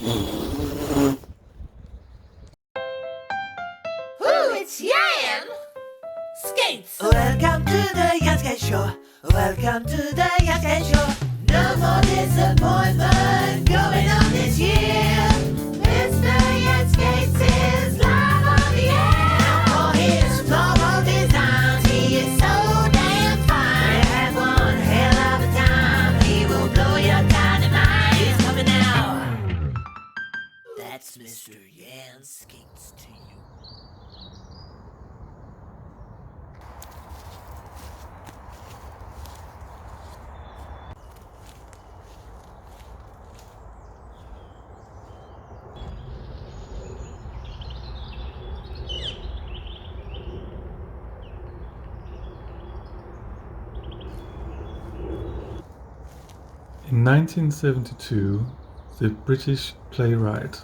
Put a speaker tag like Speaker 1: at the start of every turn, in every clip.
Speaker 1: It's Yan! Skates!
Speaker 2: Welcome to the Yan Skate Show. Welcome to the Yan Skate Show. No more disappointment going on this year. Mr. Yan Skates is live on the air. For his floral designs, he is so damn fine. We have one hell of a time. He will blow your dynamite. He's coming out. That's Mr. Yan Skates to you.
Speaker 3: In 1972, the British playwright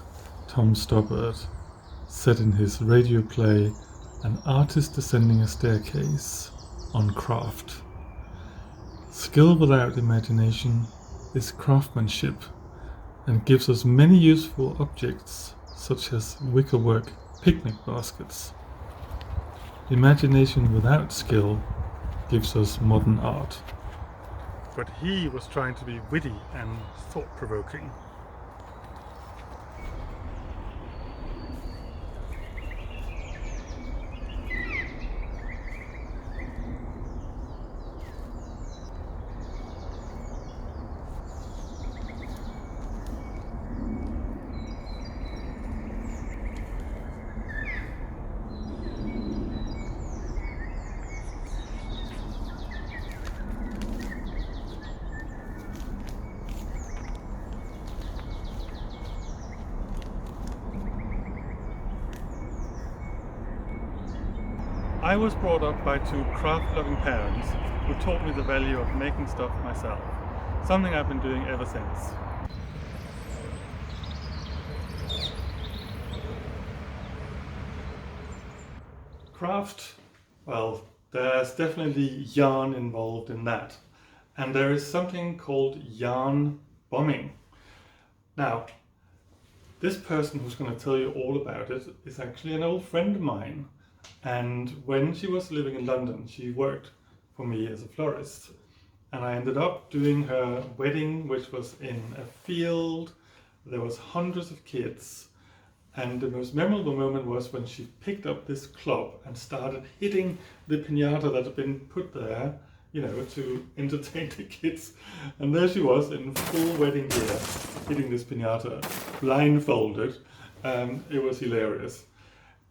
Speaker 3: Tom Stoppard said in his radio play An Artist Descending a Staircase on Kraft, "Skill without imagination is craftsmanship and gives us many useful objects such as wickerwork picnic baskets. Imagination without skill gives us modern art." But he was trying to be witty and thought-provoking. I was brought up by two craft-loving parents who taught me the value of making stuff myself, something I've been doing ever since. Craft, well, there's definitely yarn involved in that, and there is something called yarn bombing. Now, this person who's going to tell you all about it is actually an old friend of mine. And when she was living in London, she worked for me as a florist. And I ended up doing her wedding, which was in a field. There was hundreds of kids. And the most memorable moment was when she picked up this club and started hitting the piñata that had been put there, you know, to entertain the kids. And there she was in full wedding gear, hitting this piñata, blindfolded. It was hilarious.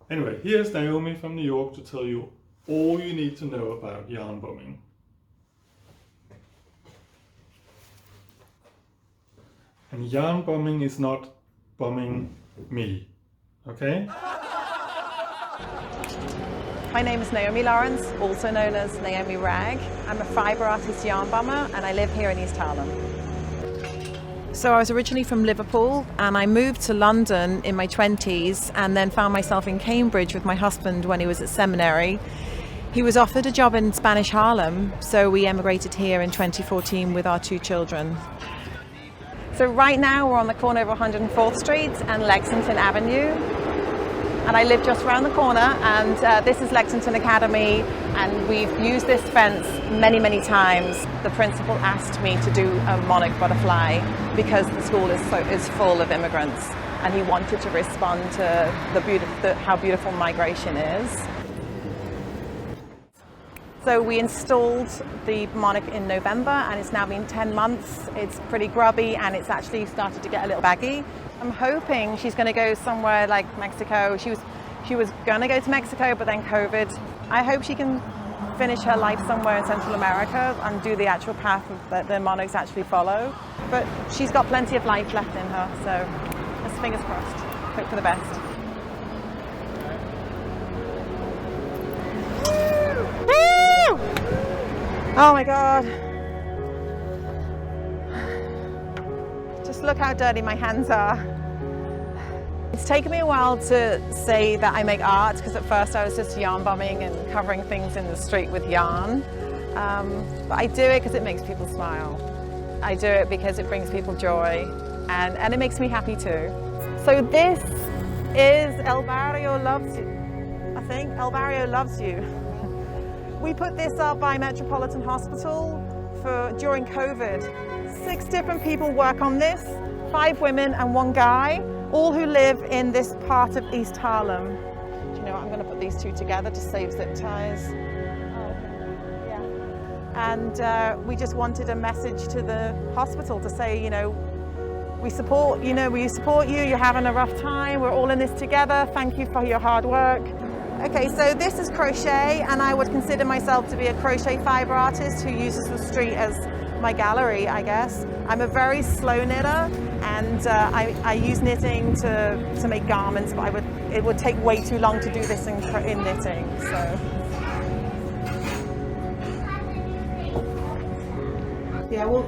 Speaker 3: Anyway, here's Naomi from New York to tell you all you need to know about yarn bombing. And yarn bombing is not bombing me, okay?
Speaker 4: My name is Naomi Lawrence, also known as Naomi Rag. I'm a fibre artist yarn bomber and I live here in East Harlem. So I was originally from Liverpool and I moved to London in my 20s and then found myself in Cambridge with my husband when he was at seminary. He was offered a job in Spanish Harlem, so we emigrated here in 2014 with our 2 children. So right now we're on the corner of 104th Street and Lexington Avenue. And I live just around the corner, and this is Lexington Academy, and we've used this fence many, many times. The principal asked me to do a monarch butterfly because the school is full of immigrants, and he wanted to respond to how beautiful migration is. So we installed the monarch in November, and it's now been 10 months. It's pretty grubby, and it's actually started to get a little baggy. I'm hoping she's going to go somewhere like Mexico. She was going to go to Mexico, but then COVID. I hope she can finish her life somewhere in Central America and do the actual path that the monarchs actually follow. But she's got plenty of life left in her, so let's fingers crossed. Hope for the best. Woo! Oh my God. Just look how dirty my hands are. It's taken me a while to say that I make art, because at first I was just yarn bombing and covering things in the street with yarn. But I do it because it makes people smile. I do it because it brings people joy. and it makes me happy too. So this is El Barrio Loves You. I think El Barrio Loves You. We put this up by Metropolitan Hospital during COVID. 6 different people work on this, 5 women and 1 guy, all who live in this part of East Harlem. Do you know what? I'm going to put these 2 together to save zip ties. And we just wanted a message to the hospital to say, you know, we support you, you're having a rough time, we're all in this together, thank you for your hard work. Okay, so this is crochet, and I would consider myself to be a crochet fibre artist who uses the street as my gallery, I guess. I'm a very slow knitter, and I use knitting to make garments, but it would take way too long to do this in knitting, so. Yeah, well,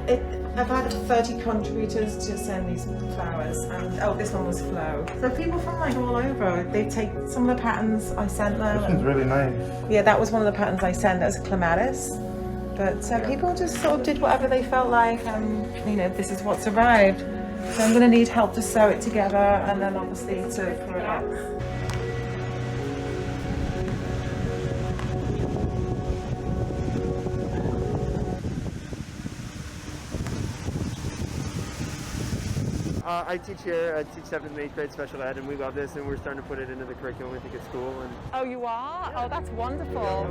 Speaker 4: I've had 30 contributors to send these flowers, and oh, this one was Flo. So people from like all over, they take some of the patterns I sent them.
Speaker 5: This one's really nice.
Speaker 4: Yeah, that was one of the patterns I sent. That was clematis. But people just sort of did whatever they felt like, and you know, this is what's arrived. So I'm going to need help to sew it together, and then obviously to put it up.
Speaker 5: I teach here, I teach 7th and 8th grade special ed, and we love this, and we're starting to put it into the curriculum. We think it's cool. And
Speaker 4: oh, you are? Oh, that's wonderful.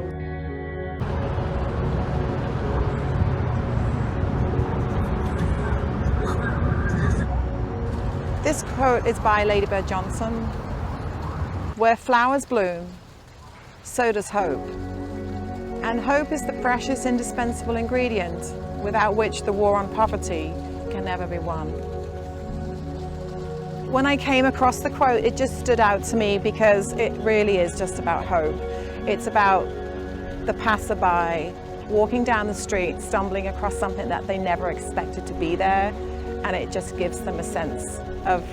Speaker 4: This quote is by Lady Bird Johnson. Where flowers bloom, so does hope. And hope is the precious, indispensable ingredient without which the war on poverty can never be won. When I came across the quote, it just stood out to me because it really is just about hope. It's about the passerby walking down the street, stumbling across something that they never expected to be there, and it just gives them a sense of,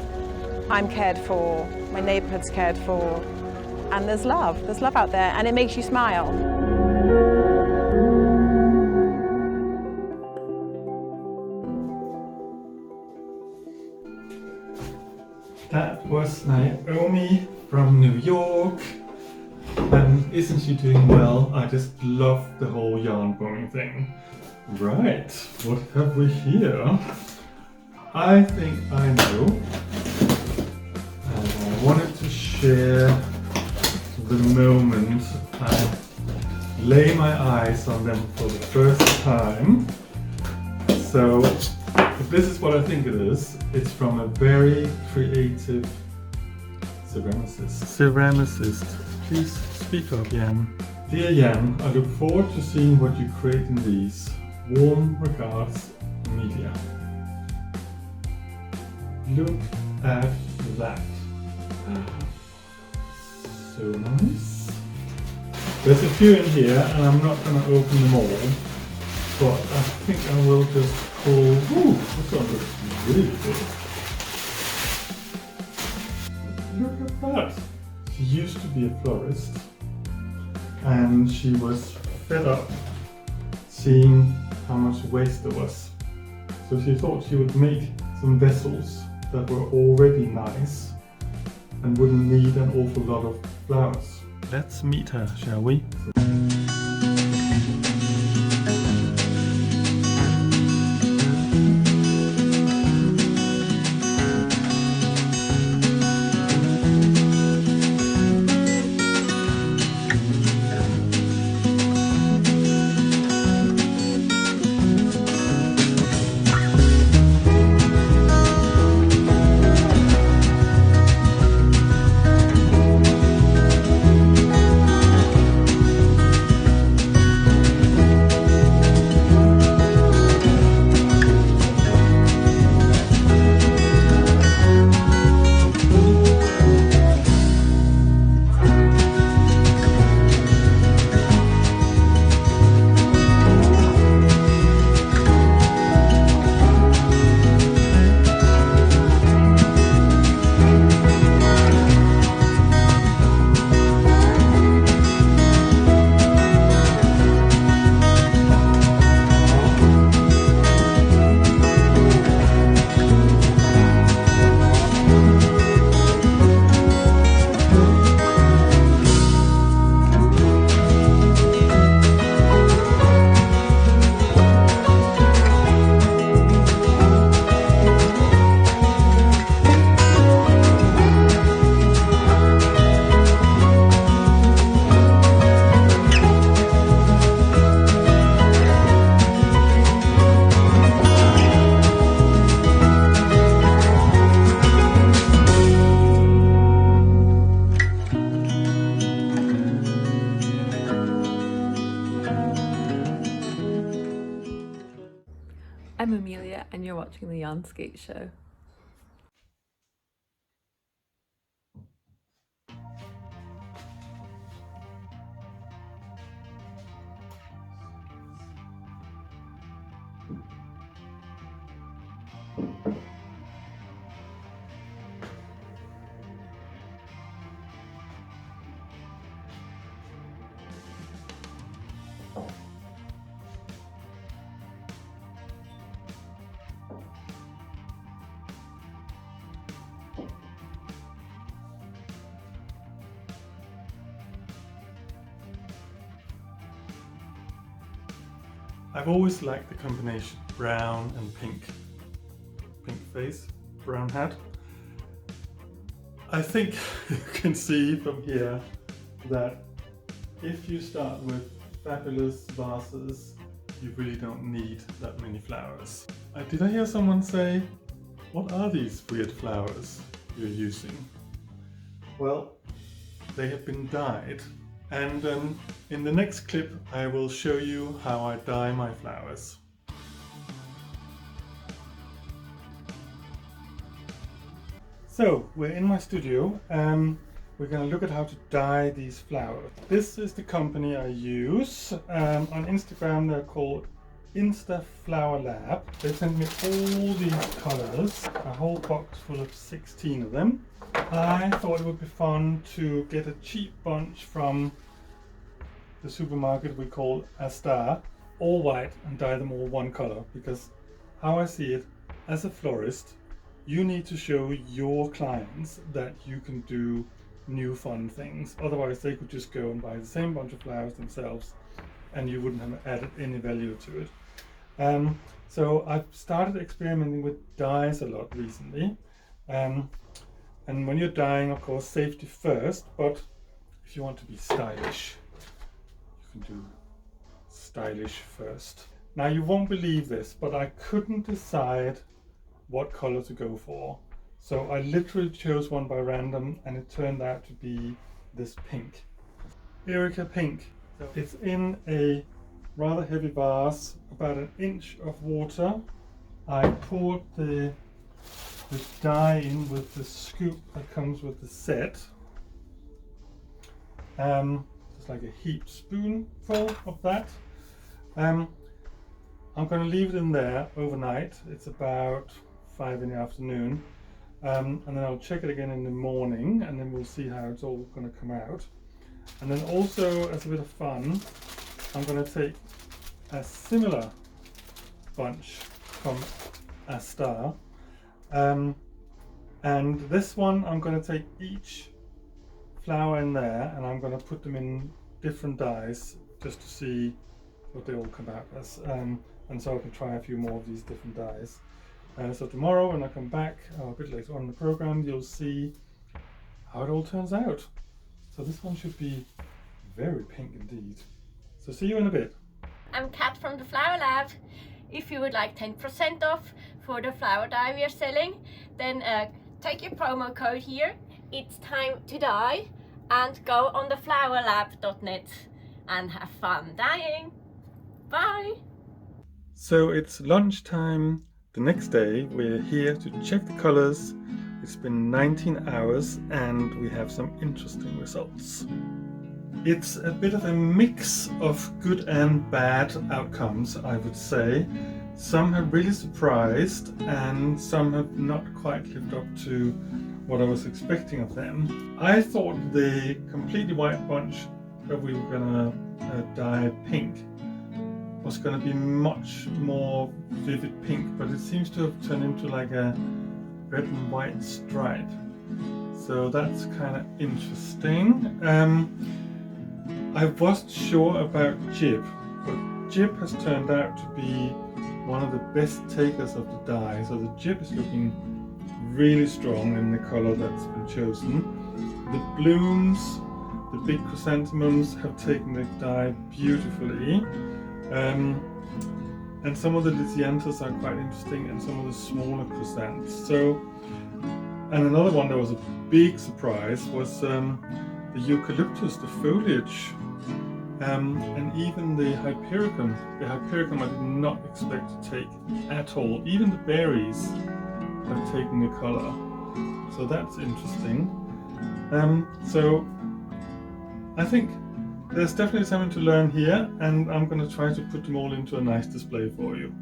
Speaker 4: I'm cared for, my neighborhood's cared for, and there's love out there, and it makes you smile.
Speaker 3: That was Naomi from New York, and isn't she doing well? I just love the whole yarn bombing thing. Right, what have we here? I think I know, and I wanted to share the moment I lay my eyes on them for the first time. So this is what I think it is. It's from a very creative ceramicist. Please speak up, Jan. Dear Jan, I look forward to seeing what you create in these. Warm regards, Amelia. Look at that. So nice. There's a few in here, and I'm not going to open them all, but I think I will just pull. Ooh, this one looks really good. Look at that. She used to be a florist, and she was fed up seeing how much waste there was. So she thought she would make some vessels that were already nice and wouldn't need an awful lot of flowers. Let's meet her, shall we?
Speaker 6: I'm Amelia and you're watching the Yarn Skate Show.
Speaker 3: I've always liked the combination brown and pink. Pink face, brown hat. I think you can see from here that if you start with fabulous vases, you really don't need that many flowers. Did I hear someone say, what are these weird flowers you're using? Well, they have been dyed. And in the next clip I will show you how I dye my flowers. So we're in my studio and we're going to look at how to dye these flowers. This is the company I use. On Instagram they're called Insta Flower Lab. They sent me all these colors, a whole box full of 16 of them. I thought it would be fun to get a cheap bunch from the supermarket we call Astar, all white, and dye them all one color, because how I see it, as a florist, you need to show your clients that you can do new fun things. Otherwise they could just go and buy the same bunch of flowers themselves and you wouldn't have added any value to it. So I've started experimenting with dyes a lot recently. And when you're dyeing, of course, safety first, but if you want to be stylish, you can do stylish first. Now you won't believe this, but I couldn't decide what color to go for. So I literally chose one by random and it turned out to be this pink. Erica pink. So it's in a rather heavy vase, about an inch of water. I poured the dye in with the scoop that comes with the set. Just like a heaped spoonful of that. I'm going to leave it in there overnight. It's about 5 in the afternoon. And then I'll check it again in the morning and then we'll see how it's all going to come out. And then also, as a bit of fun, I'm going to take a similar bunch from Astar. And this one I'm going to take each flower in there and I'm going to put them in different dyes just to see what they all come out as. And so I can try a few more of these different dyes. So tomorrow when I come back, a bit later on in the program, you'll see how it all turns out. So this one should be very pink indeed. So see you in a bit.
Speaker 1: I'm Kat from the Flower Lab. If you would like 10% off for the flower dye we are selling, then take your promo code here. It's time to dye and go on theflowerlab.net and have fun dyeing. Bye!
Speaker 3: So it's lunchtime the next day. We're here to check the colors. It's been 19 hours and we have some interesting results. It's a bit of a mix of good and bad outcomes, I would say. Some have really surprised and some have not quite lived up to what I was expecting of them. I thought the completely white bunch that we were going to dye pink was going to be much more vivid pink, but it seems to have turned into like a red and white stripe. So that's kind of interesting. I wasn't sure about Jib, but Jib has turned out to be one of the best takers of the dye. So the Jib is looking really strong in the color that's been chosen. The blooms, the big chrysanthemums have taken the dye beautifully. And some of the lisianthus are quite interesting and some of the smaller chrysanths. So, and another one that was a big surprise was the eucalyptus, the foliage And even the Hypericum I did not expect to take at all. Even the berries have taken the colour, so that's interesting. So I think there's definitely something to learn here, and I'm going to try to put them all into a nice display for you.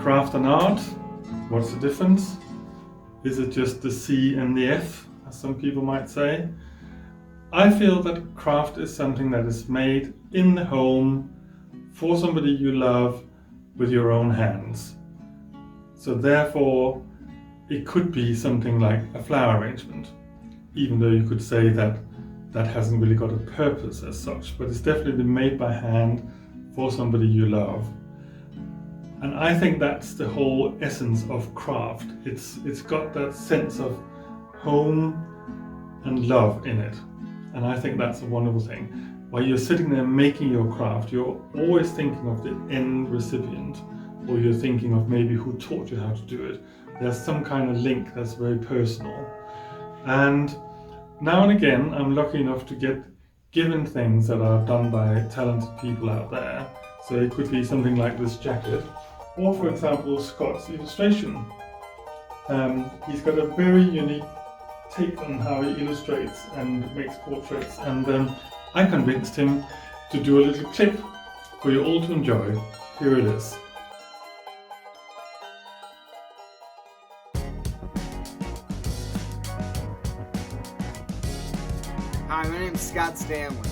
Speaker 3: Craft and art, what's the difference? Is it just the C and the F, as some people might say? I feel that craft is something that is made in the home for somebody you love with your own hands. So therefore, it could be something like a flower arrangement, even though you could say that that hasn't really got a purpose as such, but it's definitely made by hand for somebody you love. And I think that's the whole essence of craft. It's got that sense of home and love in it. And I think that's a wonderful thing. While you're sitting there making your craft, you're always thinking of the end recipient, or you're thinking of maybe who taught you how to do it. There's some kind of link that's very personal. And now and again, I'm lucky enough to get given things that are done by talented people out there. So it could be something like this jacket, or for example, Scott's illustration. He's got a very unique take on how he illustrates and makes portraits, and I convinced him to do a little clip for you all to enjoy. Here it is.
Speaker 7: Hi, my name's Scott Stanley.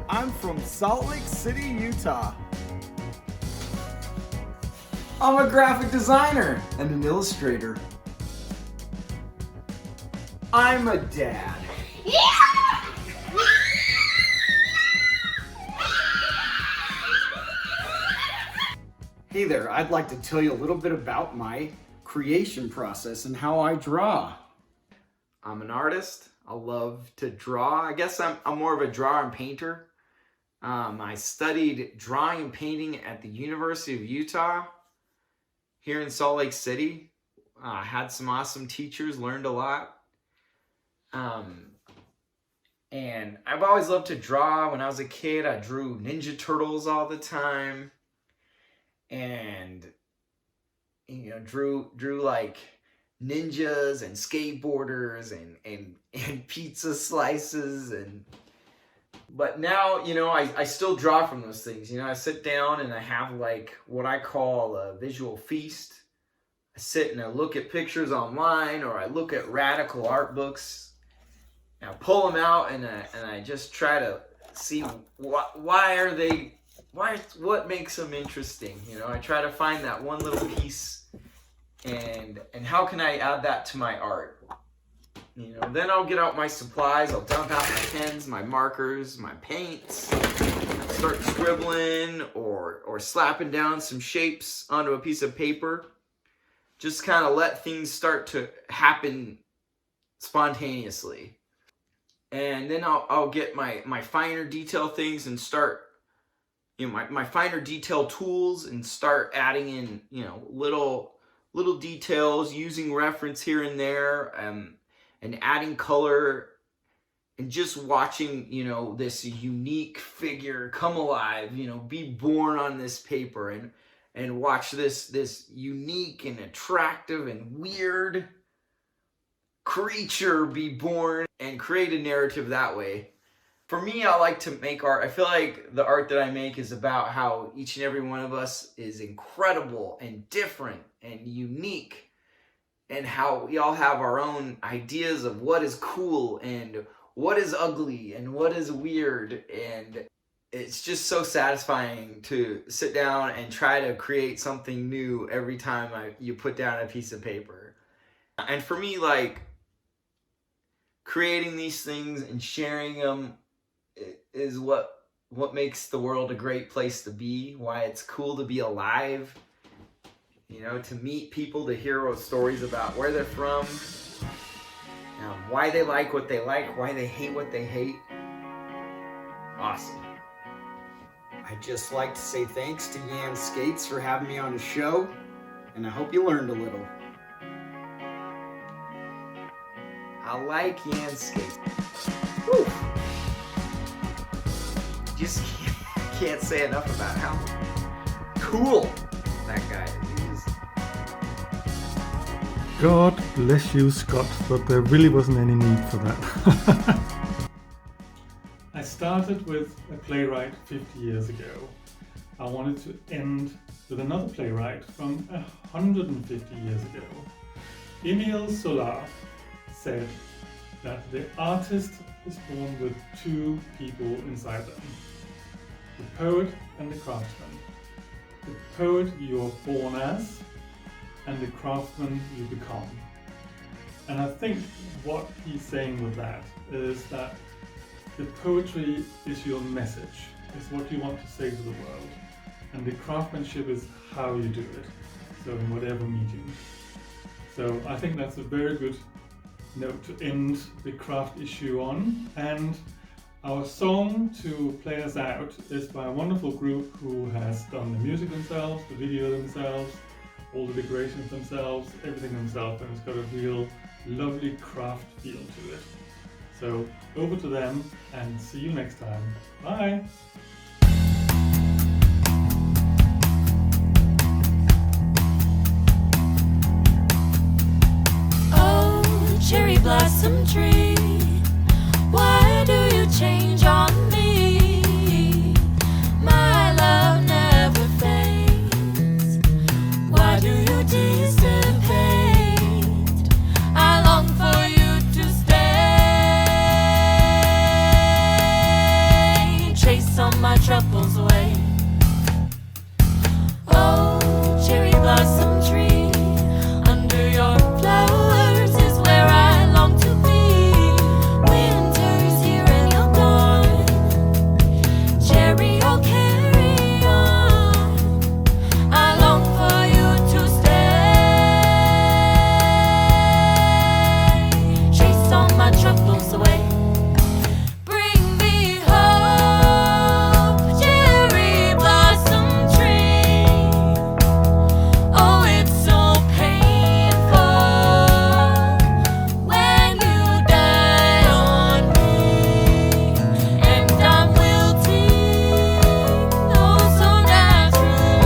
Speaker 7: I'm from Salt Lake City, Utah. I'm a graphic designer and an illustrator. I'm a dad. Hey there, I'd like to tell you a little bit about my creation process and how I draw. I'm an artist. I love to draw. I guess I'm more of a drawer and painter. I studied drawing and painting at the University of Utah here in Salt Lake City. Had some awesome teachers, learned a lot. And I've always loved to draw. When I was a kid, I drew Ninja Turtles all the time. And, you know, drew like ninjas and skateboarders and pizza slices, but now, you know, I still draw from those things. You know, I sit down and I have like what I call a visual feast. I sit and I look at pictures online, or I look at radical art books, and I pull them out and I just try to see what makes them interesting. You know, I try to find that one little piece. And how can I add that to my art? You know, then I'll get out my supplies. I'll dump out my pens, my markers, my paints, start scribbling or slapping down some shapes onto a piece of paper. Just kind of let things start to happen spontaneously. And then I'll get my finer detail things and start, you know, my finer detail tools, and start adding in, you know, little details, using reference here and there, and adding color, and just watching, you know, this unique figure come alive, you know, be born on this paper. and watch this unique and attractive and weird creature be born and create a narrative that way. For me, I like to make art. I feel like the art that I make is about how each and every one of us is incredible and different and unique, and how we all have our own ideas of what is cool and what is ugly and what is weird. And it's just so satisfying to sit down and try to create something new every time you put down a piece of paper. And for me, like, creating these things and sharing them is what makes the world a great place to be, why it's cool to be alive, you know, to meet people, to hear stories about where they're from, why they like what they like, why they hate what they hate. Awesome.
Speaker 8: I'd just like to say thanks to Yan Skates for having me on the show, and I hope you learned a little.
Speaker 7: I like Yan Skates. Whew. Just can't say enough about how cool that guy is.
Speaker 3: God bless you, Scott, but there really wasn't any need for that. I started with a playwright 50 years ago. I wanted to end with another playwright from 150 years ago. Emile Zola said that the artist is born with two people inside them, the poet and the craftsman. The poet you're born as, and the craftsman you become. And I think what he's saying with that is that the poetry is your message, is what you want to say to the world, and the craftsmanship is how you do it, so in whatever medium. So I think that's a very good note to end the craft issue on. And our song to play us out is by a wonderful group who has done the music themselves, the video themselves, all the decorations themselves, everything themselves, and it's got a real lovely craft feel to it. So over to them, and see you next time. Bye!
Speaker 9: Oh, cherry blossom tree, why do you change on me? My love never fades. Why do you dissipate? I long for you to stay. Chase all my troubles away. Oh, cherry blossom tree, under your flowers is where I long to be. Winter's here and you're gone. Cherry, oh carry on. I long for you to stay. Chase all my troubles away. Bring me hope, cherry blossom tree. Oh, it's so painful when you die on me, and I'm wilting, oh so naturally.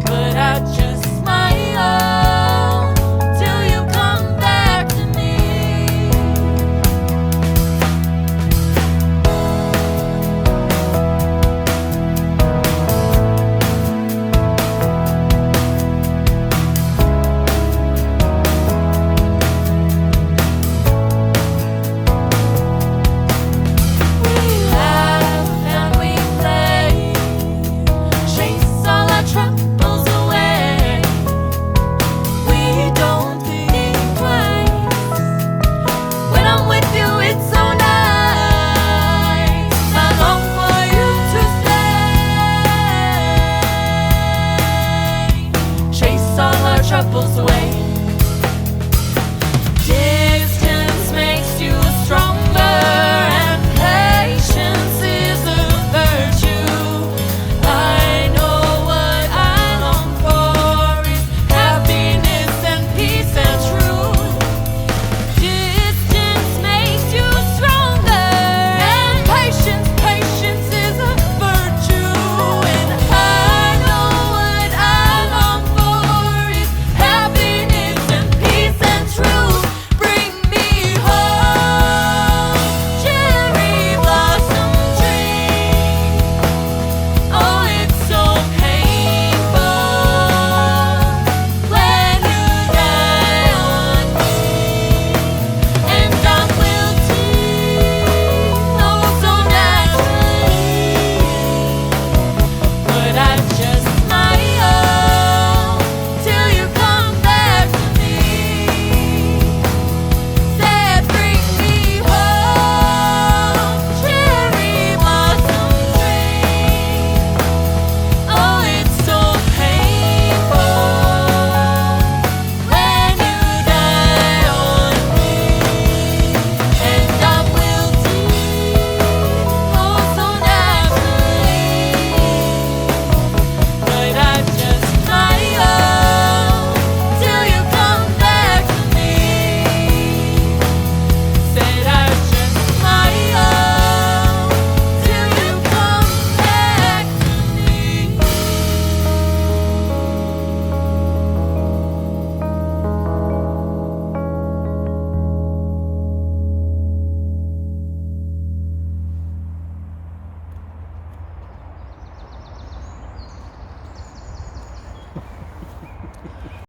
Speaker 9: But I just smile till you come back to me. We laugh and we play, chase all our troubles away. We don't think twice. When I'm with you, it's so nice. I long for you to stay. Chase all our troubles away.